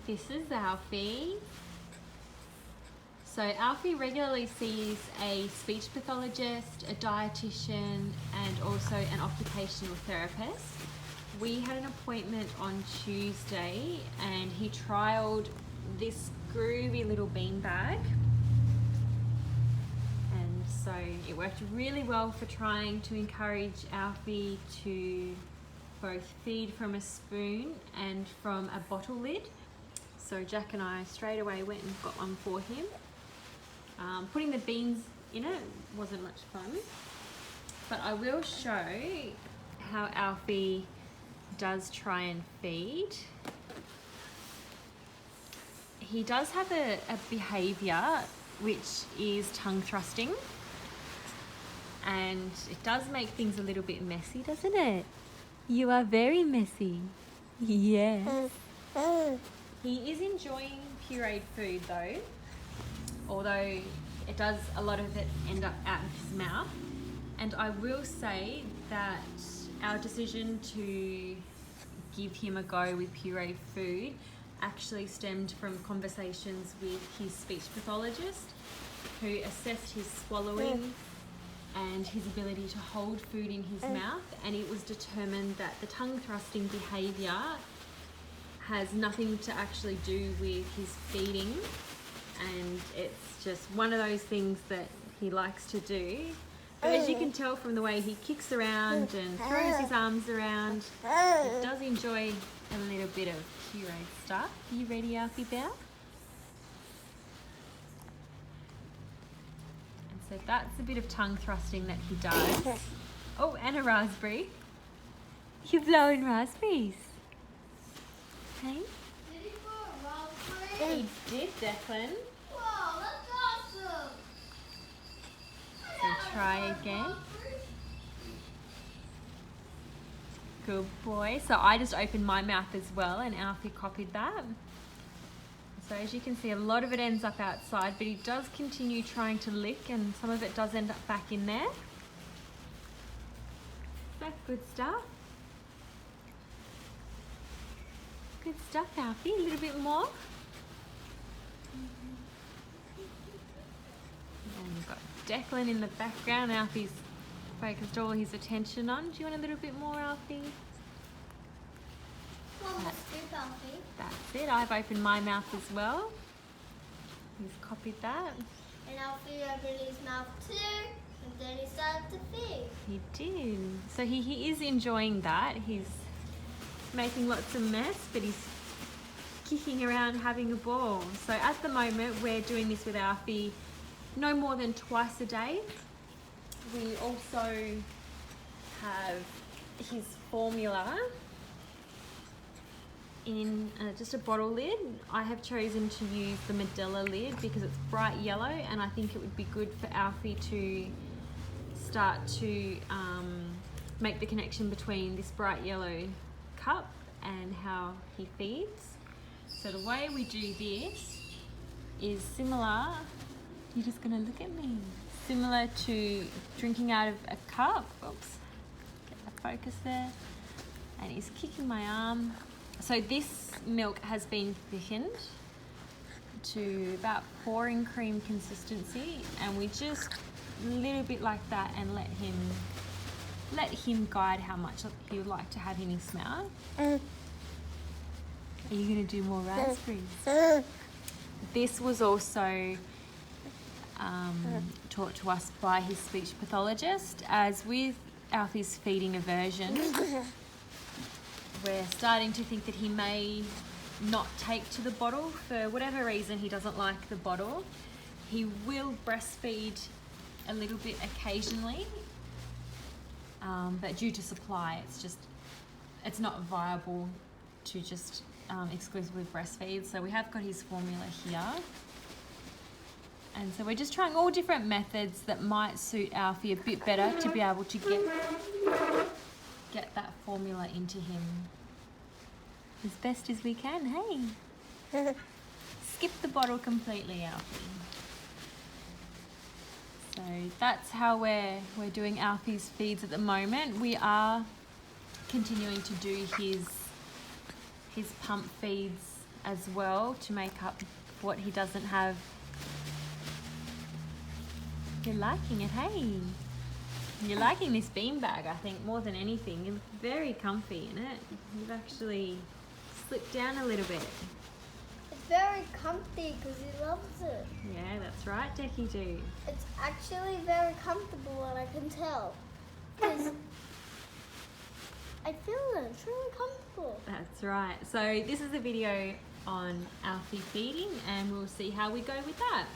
This is Alfie. So Alfie regularly sees a speech pathologist, a dietitian, and also an occupational therapist. We had an appointment on Tuesday and he trialled this groovy little beanbag. And so it worked really well for trying to encourage Alfie to both feed from a spoon and from a bottle lid. So Jack and I straight away went and got one for him. Putting the beans in it wasn't much fun, but I will show how Alfie does try and feed. He does have a behaviour which is tongue thrusting, and it does make things a little bit messy, doesn't it? You are very messy. Yes. He is enjoying pureed food though, although it does, a lot of it end up out of his mouth. And I will say that our decision to give him a go with pureed food actually stemmed from conversations with his speech pathologist, who assessed his swallowing and his ability to hold food in his mouth, and it was determined that the tongue thrusting behaviour has nothing to actually do with his feeding, and it's just one of those things that he likes to do. But as you can tell from the way he kicks around and throws his arms around, he does enjoy a little bit of pureed stuff. Are you ready, Alfie Bear? And so that's a bit of tongue thrusting that he does. Oh, and a raspberry. You're blowing raspberries. Hey? Did he put a raspberry? He did, Declan. Wow, that's awesome! So try again. Good boy. So I just opened my mouth as well and Alfie copied that. So as you can see, a lot of it ends up outside, but he does continue trying to lick and some of it does end up back in there. Is that good stuff? Good stuff, Alfie. A little bit more. And we've got Declan in the background. Alfie's focused all his attention on. Do you want a little bit more, Alfie? One more scoop, Alfie. That's it. I've opened my mouth as well. He's copied that. And Alfie opened his mouth too, and then he started to feed. He did. So he is enjoying that. He's making lots of mess, but he's kicking around, having a ball. So at the moment, we're doing this with Alfie no more than twice a day. We also have his formula in just a bottle lid. I have chosen to use the Medela lid because it's bright yellow, and I think it would be good for Alfie to start to make the connection between this bright yellow cup and how he feeds. So the way we do this is similar. You're just gonna look at me. Similar to drinking out of a cup. Oops, get the focus there. And he's kicking my arm. So this milk has been thickened to about pouring cream consistency, and we just a little bit like that and let him guide how much he would like to have in his mouth. Are you gonna do more raspberries? This was also taught to us by his speech pathologist. As with Alfie's feeding aversion, we're starting to think that he may not take to the bottle for whatever reason. He doesn't like the bottle. He will breastfeed a little bit occasionally, but due to supply, it's not viable to just exclusively breastfeed. So we have got his formula here. And so we're just trying all different methods that might suit Alfie a bit better to be able to get that formula into him as best as we can. Hey, skip the bottle completely, Alfie. So that's how we're doing Alfie's feeds at the moment. We are continuing to do his pump feeds as well to make up what he doesn't have. You're liking it, hey? You're liking this beanbag, I think, more than anything. You look very comfy in it. You've actually slipped down a little bit. It's very comfy because he loves it. Yeah, that's right, Decky do. It's actually very comfortable, and I can tell. Because I feel it. It's really comfortable. That's right. So this is a video on Alfie feeding, and we'll see how we go with that.